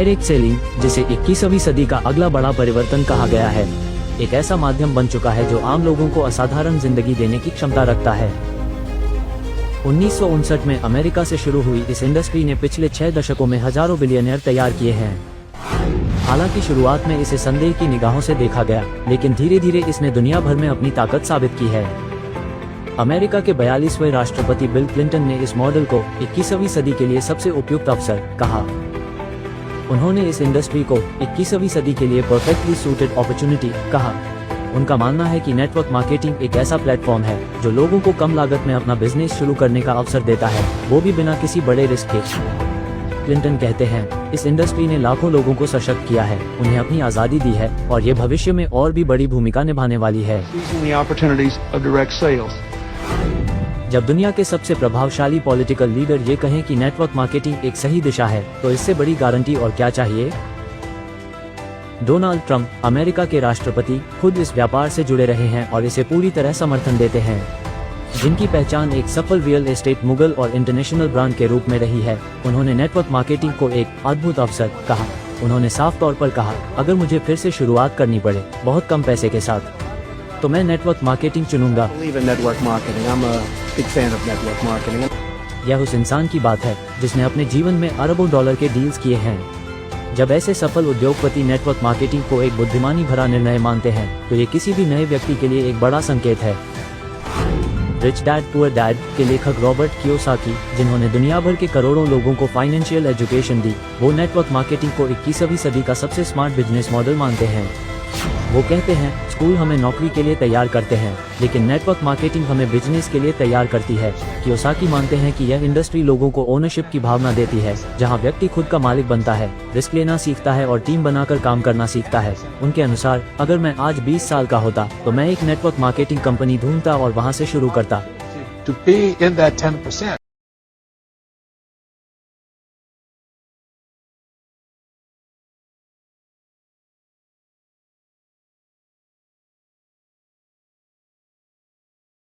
Direct selling, जिसे 21वीं सदी का अगला बड़ा परिवर्तन कहा गया है, एक ऐसा माध्यम बन चुका है जो आम लोगों को असाधारण जिंदगी देने की क्षमता रखता है। 1959 में अमेरिका से शुरू हुई इस इंडस्ट्री ने पिछले 6 दशकों में हजारों बिलियनियर तैयार किए हैं। हालांकि शुरुआत में इसे संदेह की निगाहों से देखा गया, लेकिन धीरे धीरे इसने दुनिया भर में अपनी ताकत साबित की है। अमेरिका के 42वें राष्ट्रपति बिल क्लिंटन ने इस मॉडल को 21वीं सदी के लिए सबसे उपयुक्त अवसर कहा। उन्होंने इस इंडस्ट्री को 21वीं सदी के लिए परफेक्टली सूटेड अपॉर्चुनिटी कहा। उनका मानना है कि नेटवर्क मार्केटिंग एक ऐसा प्लेटफॉर्म है जो लोगों को कम लागत में अपना बिजनेस शुरू करने का अवसर देता है, वो भी बिना किसी बड़े रिस्क के। क्लिंटन कहते हैं, इस इंडस्ट्री ने लाखों लोगों को सशक्त किया है, उन्हें अपनी आज़ादी दी है और ये भविष्य में और भी बड़ी भूमिका निभाने वाली है। जब दुनिया के सबसे प्रभावशाली पॉलिटिकल लीडर ये कहें कि नेटवर्क मार्केटिंग एक सही दिशा है, तो इससे बड़ी गारंटी और क्या चाहिए। डोनाल्ड ट्रंप, अमेरिका के राष्ट्रपति, खुद इस व्यापार से जुड़े रहे हैं और इसे पूरी तरह समर्थन देते हैं। जिनकी पहचान एक सफल रियल एस्टेट मुगल और इंटरनेशनल ब्रांड के रूप में रही है, उन्होंने नेटवर्क मार्केटिंग को एक अद्भुत अवसर कहा। उन्होंने साफ तौर पर कहा, अगर मुझे फिर से शुरुआत करनी पड़े बहुत कम पैसे के साथ, तो मैं नेटवर्क मार्केटिंग चुनूंगा। यह उस इंसान की बात है जिसने अपने जीवन में अरबों डॉलर के डील्स किए हैं। जब ऐसे सफल उद्योगपति नेटवर्क मार्केटिंग को एक बुद्धिमानी भरा निर्णय मानते हैं, तो ये किसी भी नए व्यक्ति के लिए एक बड़ा संकेत है। रिच डैड पुअर डैड के लेखक रॉबर्ट कियोसाकी, जिन्होंने दुनिया भर के करोड़ों लोगों को फाइनेंशियल एजुकेशन दी, वो नेटवर्क मार्केटिंग को 21वीं सदी का सबसे स्मार्ट बिजनेस मॉडल मानते हैं। वो कहते हैं, स्कूल हमें नौकरी के लिए तैयार करते हैं, लेकिन नेटवर्क मार्केटिंग हमें बिजनेस के लिए तैयार करती है। कियोसाकी मानते हैं कि यह इंडस्ट्री लोगों को ओनरशिप की भावना देती है, जहां व्यक्ति खुद का मालिक बनता है, रिस्क लेना सीखता है और टीम बनाकर काम करना सीखता है। उनके अनुसार, अगर मैं आज 20 साल का होता तो मैं एक नेटवर्क मार्केटिंग कंपनी ढूंढता और वहां से शुरू करता।